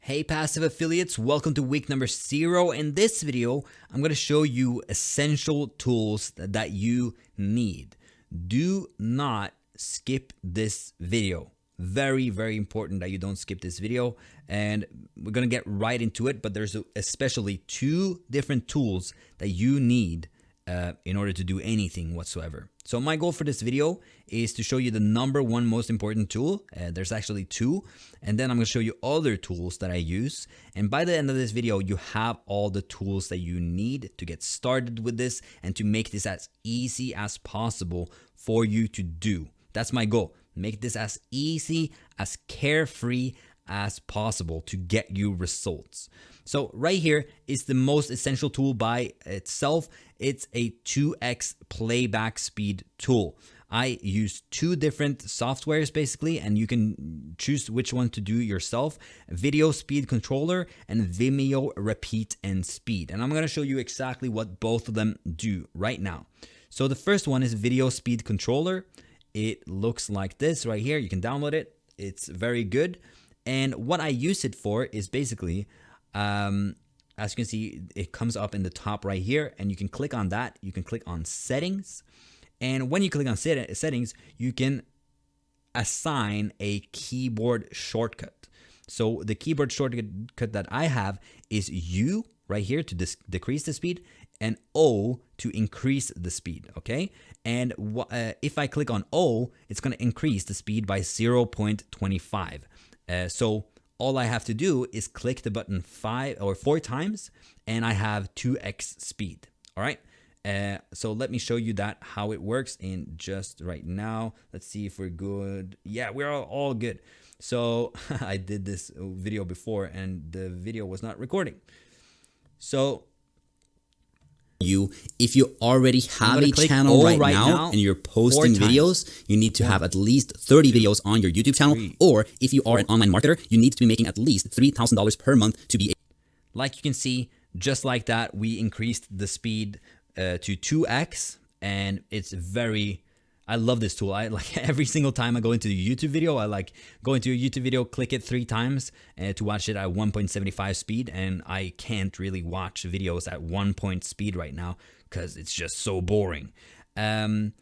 Hey passive affiliates, welcome to week number 0. In this video, I'm going to show you essential tools that you need. Do not skip this video. Very, very important that you don't skip this video, and we're going to get right into it, but there's especially 2 different tools that you need in order to do anything whatsoever. So my goal for this video is to show you the number 1 most important tool. There's actually 2, and then I'm going to show you other tools that I use. And by the end of this video, you have all the tools that you need to get started with this and to make this as easy as possible for you to do. That's my goal. Make this as easy, as carefree as possible to get you results. So right here is the most essential tool by itself. It's a 2x playback speed tool. I use 2 different softwares basically, and you can choose which one to do yourself. Video Speed Controller and Vimeo Repeat and Speed. And I'm going to show you exactly what both of them do right now. So the first one is Video Speed Controller. It looks like this right here. You can download it. It's very good. And what I use it for is basically, as you can see, it comes up in the top right here, and you can click on that. You can click on settings. And when you click on settings, you can assign a keyboard shortcut. So the keyboard shortcut that I have is U right here to decrease the speed, and O to increase the speed, okay? And if I click on O, it's going to increase the speed by 0.25. So all I have to do is click the button 5 or 4 times, and I have 2x speed. All right. So let me show you how it works in just right now. Let's see if we're good. Yeah, we're all good. So I did this video before, and the video was not recording. So if you already have a channel right now and you're posting videos, you need to have at least 30 videos on your YouTube channel. Or if you are an online marketer, you need to be making at least $3,000 per month to be. Like you can see, just like that, we increased the speed to 2x, and it's very. I love this tool. I like every single time I go into the YouTube video, I like go into a YouTube video, click it 3 times to watch it at 1.75 speed. And I can't really watch videos at 1 point speed right now because it's just so boring. The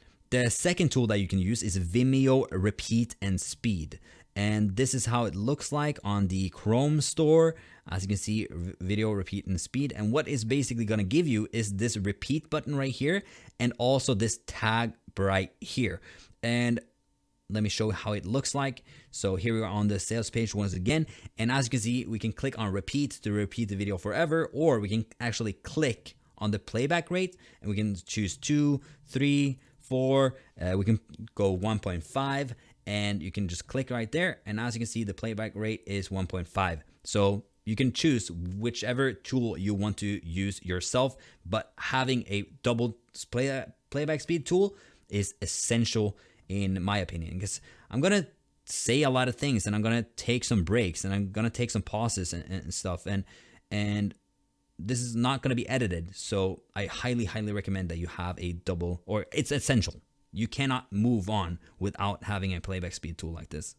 second tool that you can use is Vimeo Repeat and Speed. And this is how it looks like on the Chrome store. As you can see, Video Repeat and Speed. And what it's basically going to give you is this repeat button right here, and also this tag right here. And let me show you how it looks like. So here we are on the sales page once again. And as you can see, we can click on repeat to repeat the video forever, or we can actually click on the playback rate, and we can choose 2, 3, 4. We can go 1.5. And you can just click right there, and as you can see, the playback rate is 1.5. So you can choose whichever tool you want to use yourself, but having a double playback speed tool is essential in my opinion, because I'm gonna say a lot of things, and I'm gonna take some breaks, and I'm gonna take some pauses and stuff, and this is not gonna be edited. So I highly recommend that you have a double, or it's essential. You cannot move on without having a playback speed tool like this.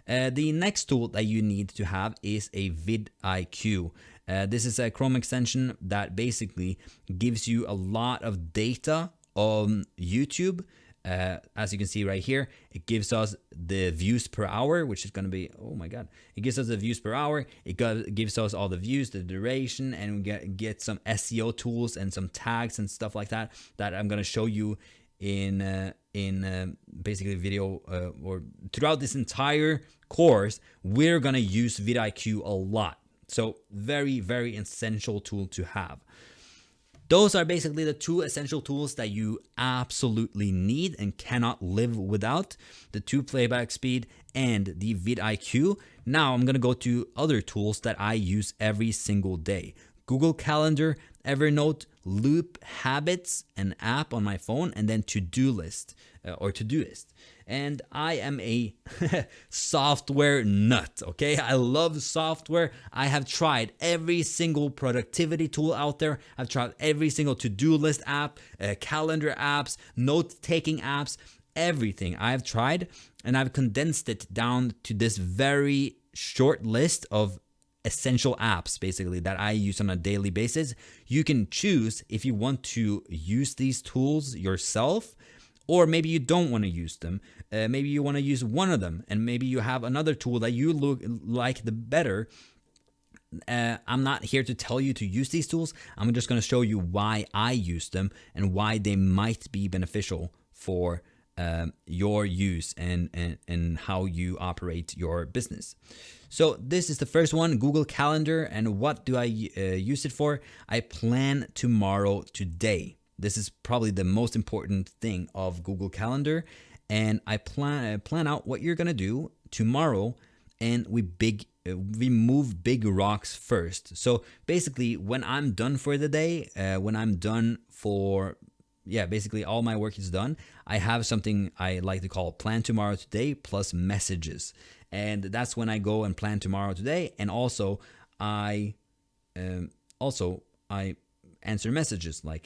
The next tool that you need to have is a vidIQ. This is a Chrome extension that basically gives you a lot of data on YouTube. As you can see right here, it gives us the views per hour, which is going to be, oh my God, it gives us the views per hour. It gives us all the views, the duration, and we get some SEO tools and some tags and stuff like that I'm going to show you in basically video or throughout this entire course. We're gonna use vidIQ a lot, so very essential tool to have. Those are basically the 2 essential tools that you absolutely need and cannot live without: the 2 playback speed and the vidIQ. Now I'm gonna go to other tools that I use every single day: Google Calendar, Evernote, Loop Habits, an app on my phone, and then Todoist. And I am a software nut, okay? I love software. I have tried every single productivity tool out there. I've tried every single to-do list app, calendar apps, note-taking apps, everything I've tried, and I've condensed it down to this very short list of essential apps basically that I use on a daily basis. You can choose if you want to use these tools yourself, or maybe you don't want to use them. Maybe you want to use one of them, and maybe you have another tool that you like the better. I'm not here to tell you to use these tools. I'm just going to show you why I use them and why they might be beneficial for your use and how you operate your business. So this is the first one, Google Calendar. And what do I use it for? I plan tomorrow today. This is probably the most important thing of Google Calendar. And I plan out what you're going to do tomorrow, and we move big rocks first. So basically, when I'm done for the day, when I'm done for, basically all my work is done, I have something I like to call plan tomorrow today plus messages. And that's when I go and plan tomorrow today. And also I answer messages like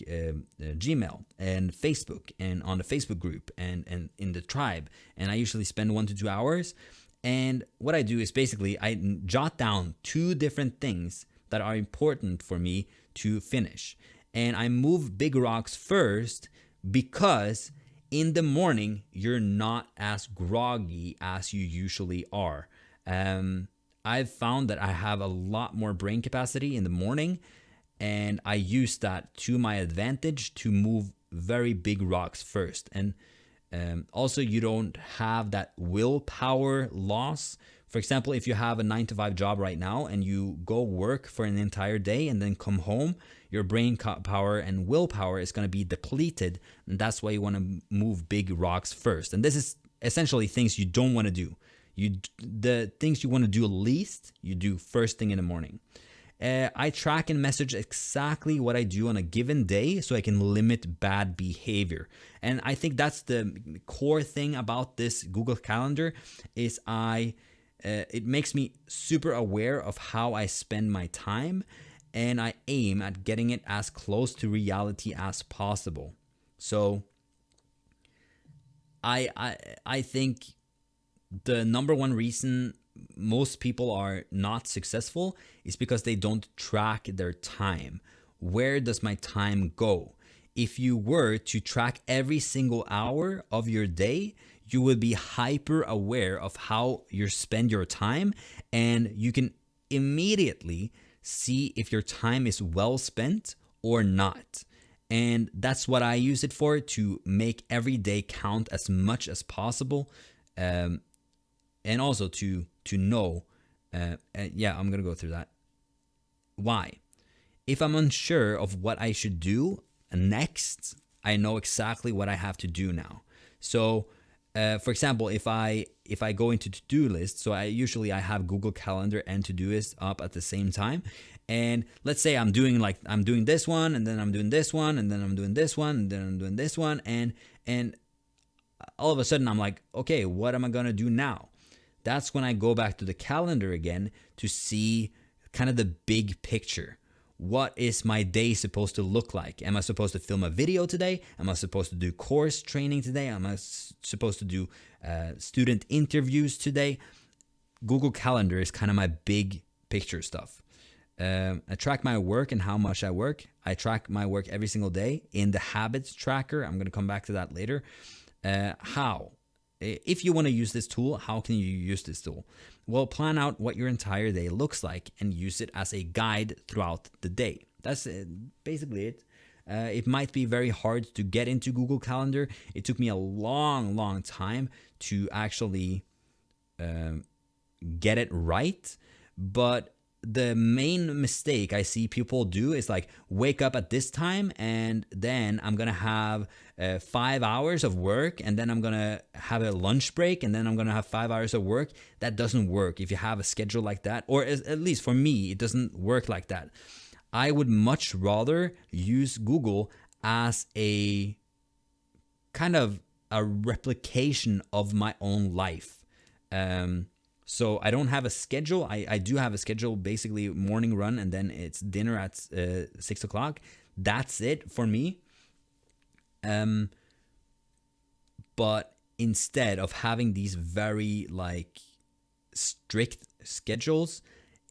Gmail and Facebook and on the Facebook group and in the tribe. And I usually spend 1 to 2 hours. And what I do is basically I jot down 2 different things that are important for me to finish. And I move big rocks first because in the morning, you're not as groggy as you usually are. I've found that I have a lot more brain capacity in the morning, and I use that to my advantage to move very big rocks first. And also, you don't have that willpower loss. For example, if you have a 9-to-5 job right now and you go work for an entire day and then come home, your brain power and willpower is going to be depleted. And that's why you want to move big rocks first. And this is essentially things you don't want to do. The things you want to do least, you do first thing in the morning. I track and message exactly what I do on a given day so I can limit bad behavior. And I think that's the core thing about this Google Calendar is it makes me super aware of how I spend my time, and I aim at getting it as close to reality as possible. So I think the number one reason most people are not successful is because they don't track their time. Where does my time go? If you were to track every single hour of your day, you would be hyper aware of how you spend your time, and you can immediately see if your time is well spent or not. And that's what I use it for, to make every day count as much as possible. And also to know, I'm going to go through that. Why? If I'm unsure of what I should do next, I know exactly what I have to do now. So, for example, if I go into to-do list, so I have Google Calendar and to-do-list up at the same time. And let's say I'm doing this one, and then I'm doing this one, and then I'm doing this one, and then I'm doing this one, and all of a sudden I'm like, okay, what am I going to do now? That's when I go back to the calendar again to see kind of the big picture. What is my day supposed to look like? Am I supposed to film a video today? Am I supposed to do course training today? Am I supposed to do student interviews today? Google Calendar is kind of my big picture stuff. I track my work and how much I work. I track my work every single day in the habits tracker. I'm going to come back to that later. How? If you want to use this tool, how can you use this tool? Well, plan out what your entire day looks like and use it as a guide throughout the day. That's basically it. It might be very hard to get into Google Calendar. It took me a long time to actually get it right. But the main mistake I see people do is like wake up at this time, and then I'm going to have 5 hours of work, and then I'm going to have a lunch break, and then I'm going to have 5 hours of work. That doesn't work if you have a schedule like that, or at least for me, it doesn't work like that. I would much rather use Google as a kind of a replication of my own life. So I don't have a schedule. I do have a schedule, basically morning run, and then it's dinner at 6 o'clock. That's it for me. But instead of having these very strict schedules,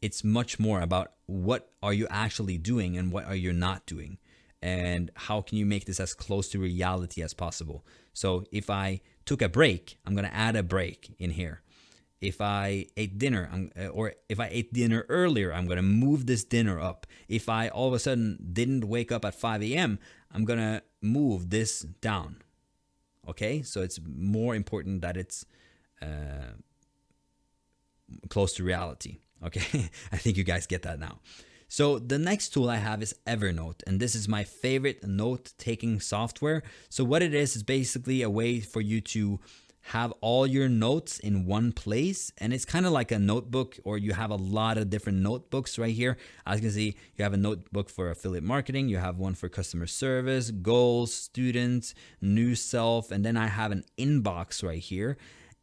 it's much more about what are you actually doing and what are you not doing, and how can you make this as close to reality as possible. So if I took a break, I'm going to add a break in here. If I ate dinner, or if I ate dinner earlier, I'm going to move this dinner up. If I all of a sudden didn't wake up at 5 a.m., I'm going to move this down. Okay, so it's more important that it's close to reality. Okay, I think you guys get that now. So the next tool I have is Evernote, and this is my favorite note-taking software. So what it is basically a way for you to have all your notes in one place, and it's kind of like a notebook, or you have a lot of different notebooks right here. As you can see, you have a notebook for affiliate marketing, you have one for customer service, goals, students, new self, and then I have an inbox right here.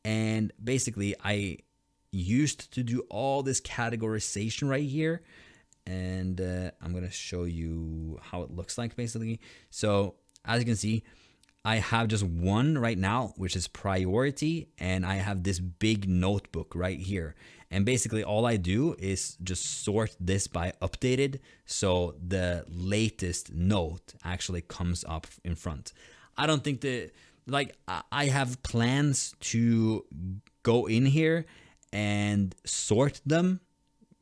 And basically I used to do all this categorization right here, and I'm gonna show you how it looks like basically. So as you can see, I have just one right now, which is priority, and I have this big notebook right here. And basically all I do is just sort this by updated, so the latest note actually comes up in front. I don't think that, like, I have plans to go in here and sort them.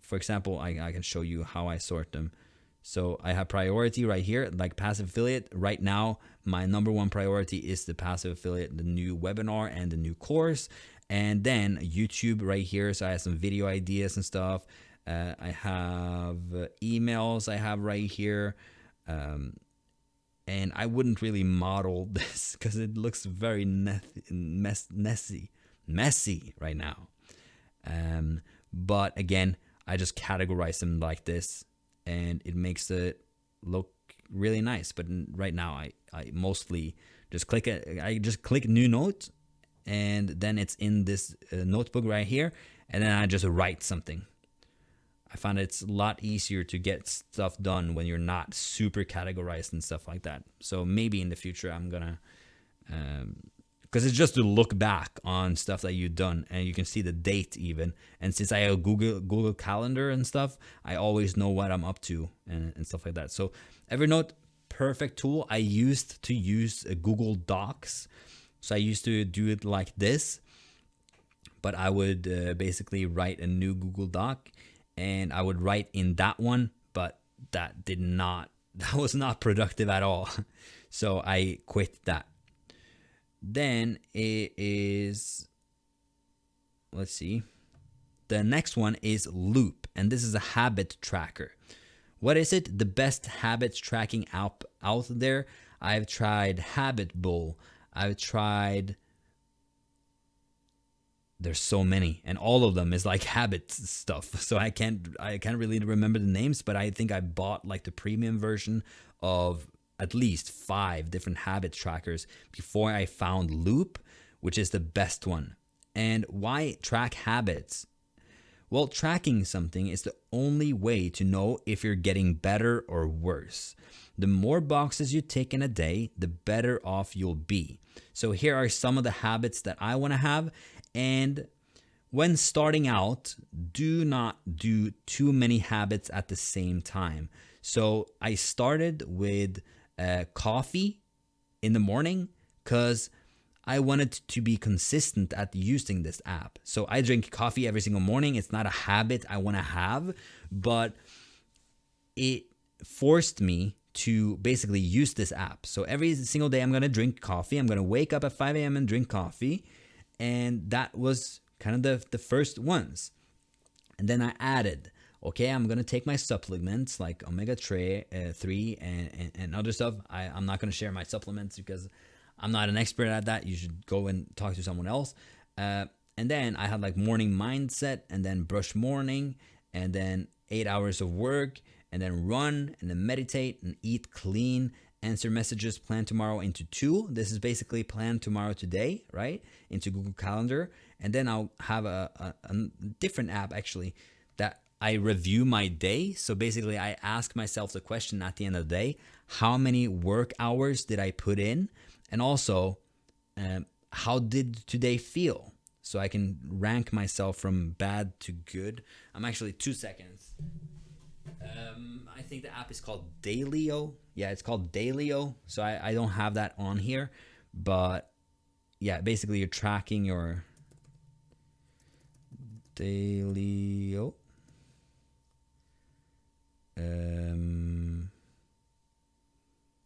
For example, I can show you how I sort them. So I have priority right here, like passive affiliate. Right now, my number one priority is the passive affiliate, the new webinar and the new course. And then YouTube right here. So I have some video ideas and stuff. I have emails I have right here. And I wouldn't really model this because it looks very messy right now. But again, I just categorize them like this, and it makes it look really nice. But right now I mostly just click it. I just click new note, and then it's in this notebook right here, and then I just write something. I find it's a lot easier to get stuff done when you're not super categorized and stuff like that. So maybe in the future I'm gonna, because it's just to look back on stuff that you've done, and you can see the date even. And since I have Google Calendar and stuff, I always know what I'm up to and stuff like that. So Evernote, perfect tool. I used to use Google Docs, so I used to do it like this, but I would basically write a new Google Doc, and I would write in that one, but that was not productive at all. So I quit that. Then it is, let's see, the next one is Loop, and this is a habit tracker. What is it? The best habits tracking app out there. I've tried Habit Bull. I've tried, there's so many, and all of them is like habit stuff. So I can't really remember the names, but I think I bought like the premium version of at least 5 different habit trackers before I found Loop, which is the best one. And why track habits? Well, tracking something is the only way to know if you're getting better or worse. The more boxes you tick in a day, the better off you'll be. So here are some of the habits that I want to have. And when starting out, do not do too many habits at the same time. So I started with coffee in the morning because I wanted to be consistent at using this app. So I drink coffee every single morning. It's not a habit I want to have, but it forced me to basically use this app. So every single day I'm going to drink coffee. I'm going to wake up at 5 a.m. and drink coffee. And that was kind of the first ones. And then I added, okay, I'm going to take my supplements like omega-3 and other stuff. I'm not going to share my supplements because I'm not an expert at that. You should go and talk to someone else. And then I had like morning mindset, and then brush morning, and then 8 hours of work, and then run, and then meditate and eat clean, answer messages, plan tomorrow into 2. This is basically plan tomorrow today, right? Into Google Calendar. And then I'll have a different app actually that I review my day. So basically I ask myself the question at the end of the day, how many work hours did I put in? And also, how did today feel? so I can rank myself from bad to good. I'm actually 2 seconds. I think the app is called Dailyo. Yeah, it's called Dailyo. So I don't have that on here, but yeah, basically you're tracking your Dailyo.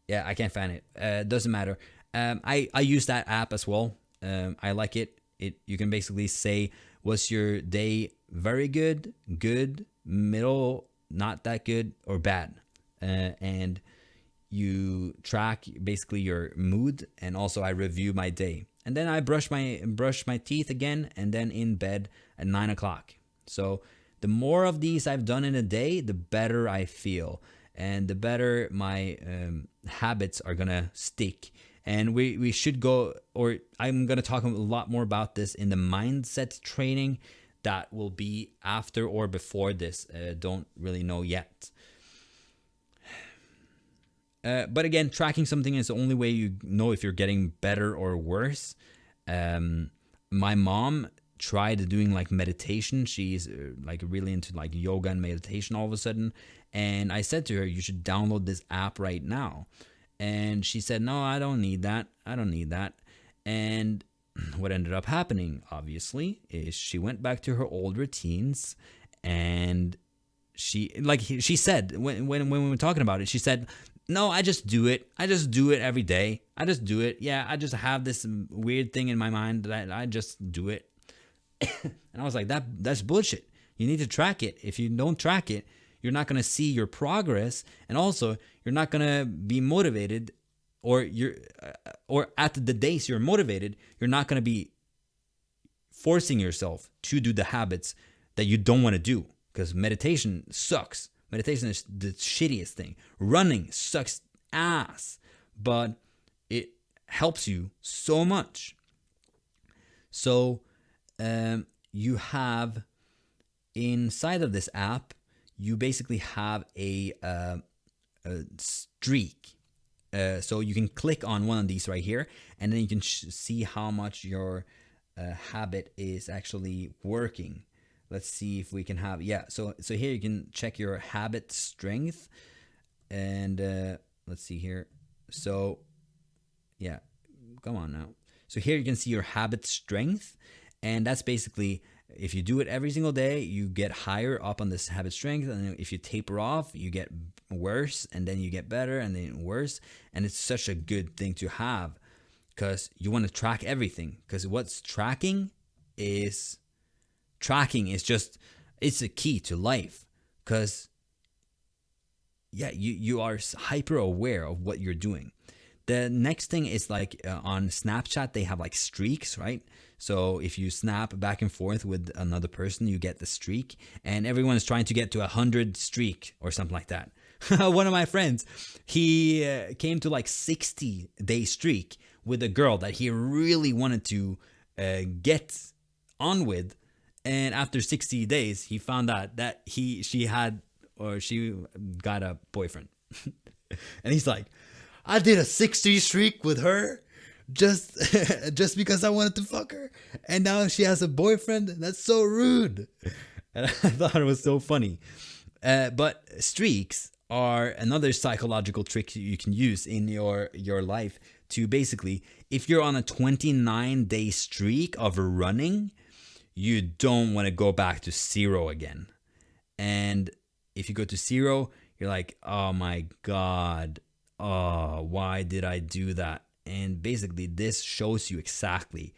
Yeah, I can't find it. Doesn't matter. I use that app as well. I like it. You can basically say, was your day very good, good, middle, not that good, or bad? And you track basically your mood, and also I review my day. And then I brush my teeth again, and then in bed at 9 o'clock. So the more of these I've done in a day, the better I feel, and the better my habits are gonna stick. And we should go, or I'm gonna talk a lot more about this in the mindset training that will be after or before this. Don't really know yet. But again, tracking something is the only way you know if you're getting better or worse. My mom tried doing like meditation. She's like really into like yoga and meditation all of a sudden. And I said to her, you should download this app right now. And she said, no, I don't need that. I don't need that. And what ended up happening, obviously, is she went back to her old routines. And she said, when we were talking about it, she said, no, I just do it. I just do it every day. I just do it. Yeah, I just have this weird thing in my mind that I just do it. And I was like, that's bullshit. You need to track it. If you don't track it, you're not going to see your progress, and also you're not going to be motivated, or at the days you're motivated, you're not going to be forcing yourself to do the habits that you don't want to do, because meditation sucks. Meditation is the shittiest thing. Running sucks ass, but it helps you so much. So you have inside of this app, you basically have a streak. So you can click on one of these right here, and then you can see how much your habit is actually working. Let's see if we can have, so here you can check your habit strength, and let's see here. So yeah, come on now. So here you can see your habit strength, and that's basically, if you do it every single day, you get higher up on this habit strength, and if you taper off, you get worse, and then you get better, and then worse. And it's such a good thing to have, because you want to track everything, because what's tracking is just, it's a key to life, because you are hyper aware of what you're doing. The next thing is like on Snapchat, they have like streaks, right? So if you snap back and forth with another person, you get the streak, and everyone is trying to get to 100 streak or something like that. One of my friends, he came to like 60-day streak with a girl that he really wanted to get on with. And after 60 days, he found out that she got a boyfriend. And he's like, I did a 60 streak with her just because I wanted to fuck her, and now she has a boyfriend. That's so rude. And I thought it was so funny. But streaks are another psychological trick you can use in your life to basically, if you're on a 29-day streak of running, you don't want to go back to 0 again. And if you go to 0, you're like, oh my God, why did I do that? And basically this shows you exactly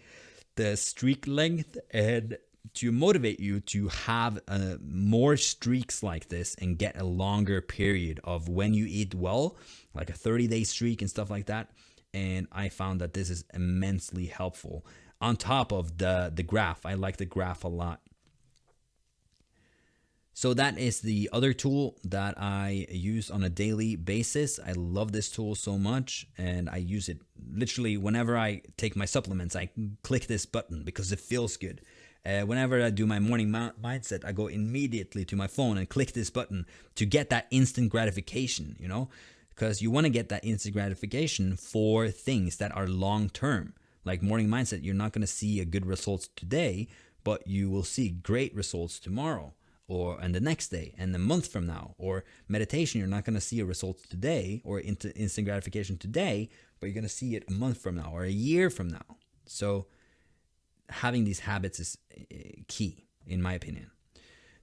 the streak length, and to motivate you to have more streaks like this and get a longer period of when you eat well, like a 30-day streak and stuff like that. And I found that this is immensely helpful. On top of the graph, I like the graph a lot. So that is the other tool that I use on a daily basis. I love this tool so much, and I use it literally whenever I take my supplements. I click this button because it feels good. Whenever I do my morning mindset, I go immediately to my phone and click this button to get that instant gratification, because you want to get that instant gratification for things that are long term. like morning mindset, you're not going to see a good results today, but you will see great results tomorrow, or and the next day, and a month from now. Or meditation, you're not going to see a result today or instant gratification today, but you're going to see it a month from now or a year from now. So having these habits is key, in my opinion.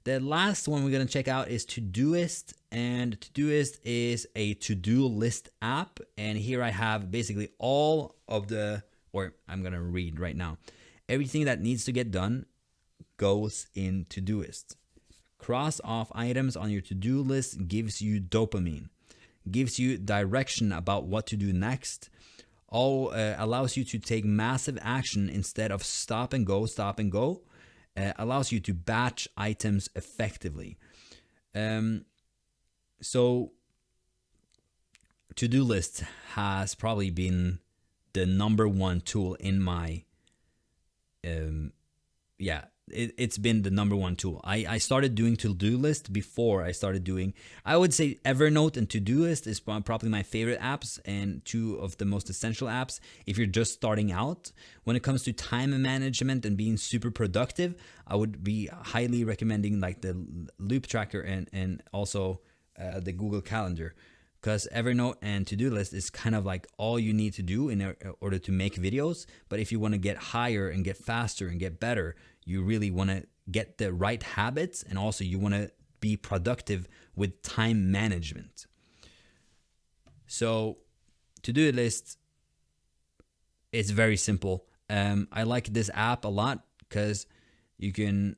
The last one we're going to check out is Todoist, and Todoist is a to-do list app. And here I have basically all of the, or I'm going to read right now, everything that needs to get done goes in Todoist. Cross off items on your to-do list gives you dopamine, gives you direction about what to do next, allows you to take massive action instead of stop and go, allows you to batch items effectively. So to-do list has probably been the number one tool in my, it's been the number one tool. I started doing to-do list before I started doing, I would say Evernote and Todoist is probably my favorite apps and two of the most essential apps if you're just starting out. When it comes to time management and being super productive, I would be highly recommending like the Loop Tracker and also the Google Calendar, because Evernote and To-Do List is kind of like all you need to do in order to make videos. But if you want to get higher and get faster and get better, you really want to get the right habits, and also you want to be productive with time management. So To-Do List is very simple. I like this app a lot because you can,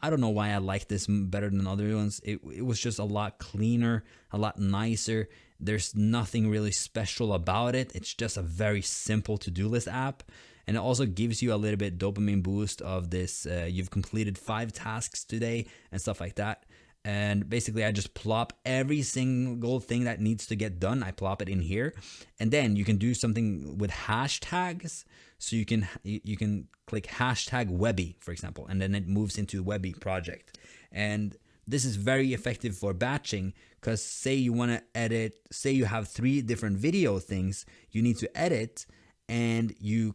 I don't know why I like this better than other ones. It was just a lot cleaner, a lot nicer. There's nothing really special about it. It's just a very simple to-do list app. And it also gives you a little bit dopamine boost of this, you've completed 5 tasks today and stuff like that. And basically I just plop every single thing that needs to get done. I plop it in here. And then you can do something with hashtags. So you can click hashtag Webby, for example, and then it moves into Webby project. And this is very effective for batching, because say you want to edit, say you have 3 different video things you need to edit, and you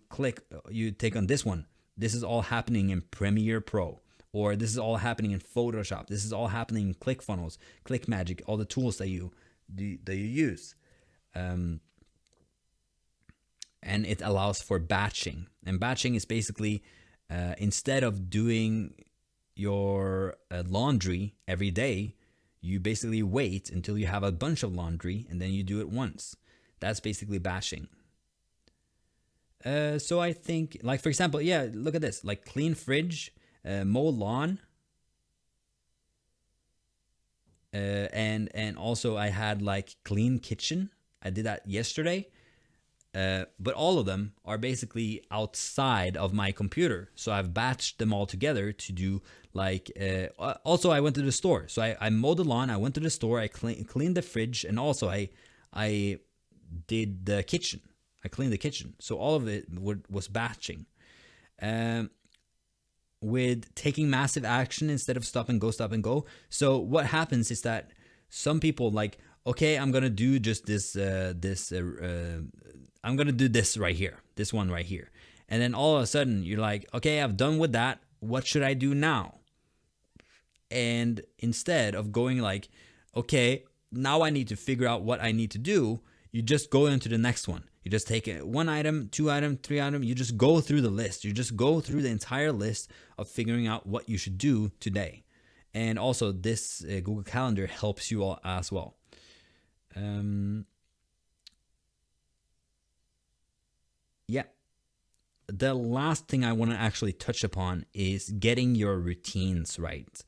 take on this one. This is all happening in Premiere Pro, or this is all happening in Photoshop. This is all happening in ClickFunnels, ClickMagick, all the tools that you use. And it allows for batching. And batching is basically instead of doing your laundry every day, you basically wait until you have a bunch of laundry and then you do it once. That's basically batching. So I think, like, for example, yeah, look at this, like clean fridge, mow lawn, and also I had like clean kitchen. I did that yesterday. But all of them are basically outside of my computer. So I've batched them all together to do like, also I went to the store. So I mowed the lawn, I went to the store, I cleaned the fridge, and also I did the kitchen. I cleaned the kitchen. So all of it was batching. With taking massive action instead of stop and go. So what happens is that some people like, okay, I'm gonna do just this, I'm gonna do this right here, this one right here. And then all of a sudden you're like, okay, I've done with that. What should I do now? And instead of going like, okay, now I need to figure out what I need to do, you just go into the next one. You just take 1 item, 2 item, 3 item. You just go through the list. You just go through the entire list of figuring out what you should do today. And also this Google Calendar helps you all as well. Yeah. The last thing I want to actually touch upon is getting your routines right.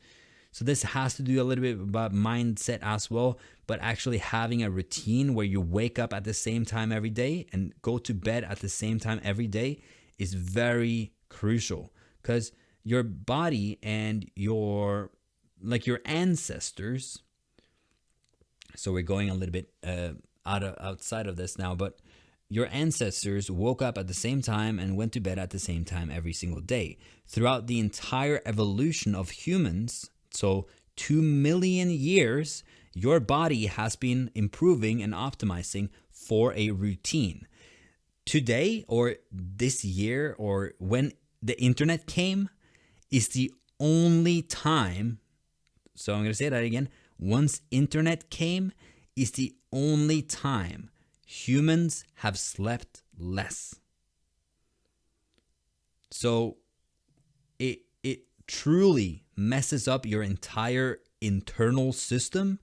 So this has to do a little bit about mindset as well, but actually having a routine where you wake up at the same time every day and go to bed at the same time every day is very crucial, because your body and your ancestors. So we're going a little bit outside of this now, but your ancestors woke up at the same time and went to bed at the same time every single day. Throughout the entire evolution of humans, so 2 million years, your body has been improving and optimizing for a routine. today or this year or when the internet came is the only time. So I'm going to say that again. Once internet came is the only time humans have slept less. So it truly messes up your entire internal system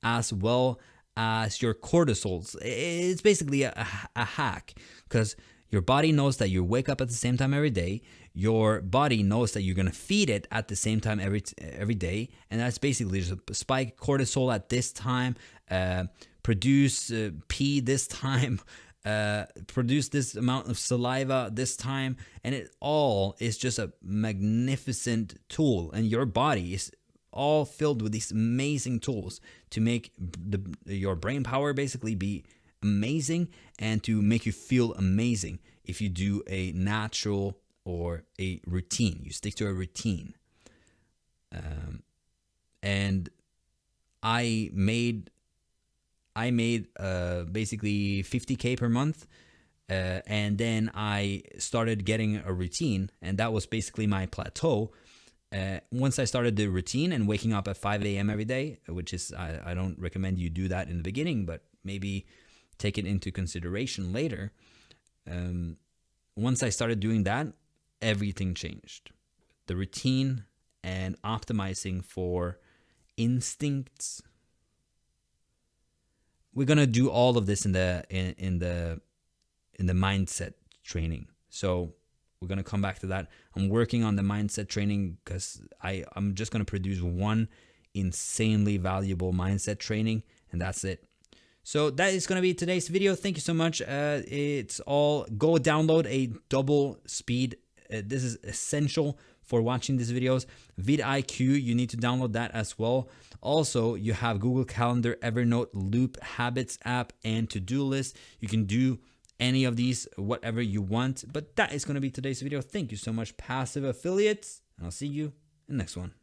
as well as your cortisols. It's basically a hack, because your body knows that you wake up at the same time every day. Your body knows that you're going to feed it at the same time every day. And that's basically just spike cortisol at this time, produce pee this time, produce this amount of saliva this time. And it all is just a magnificent tool. And your body is all filled with these amazing tools to make your brain power basically be amazing and to make you feel amazing if you do a natural or a routine. You stick to a routine. And I made basically 50K per month, and then I started getting a routine, and that was basically my plateau. Once I started the routine and waking up at 5 a.m. every day, which is, I don't recommend you do that in the beginning, but maybe take it into consideration later. Once I started doing that, everything changed. The routine and optimizing for instincts. We're gonna do all of this in the mindset training. So we're gonna come back to that. I'm working on the mindset training because I'm just gonna produce one insanely valuable mindset training, and that's it. So that is going to be today's video. Thank you so much. It's all, go download a double speed. This is essential for watching these videos. vidIQ, you need to download that as well. Also, you have Google Calendar, Evernote, Loop, Habits app, and to-do list. You can do any of these, whatever you want. But that is going to be today's video. Thank you so much, passive affiliates. And I'll see you in the next one.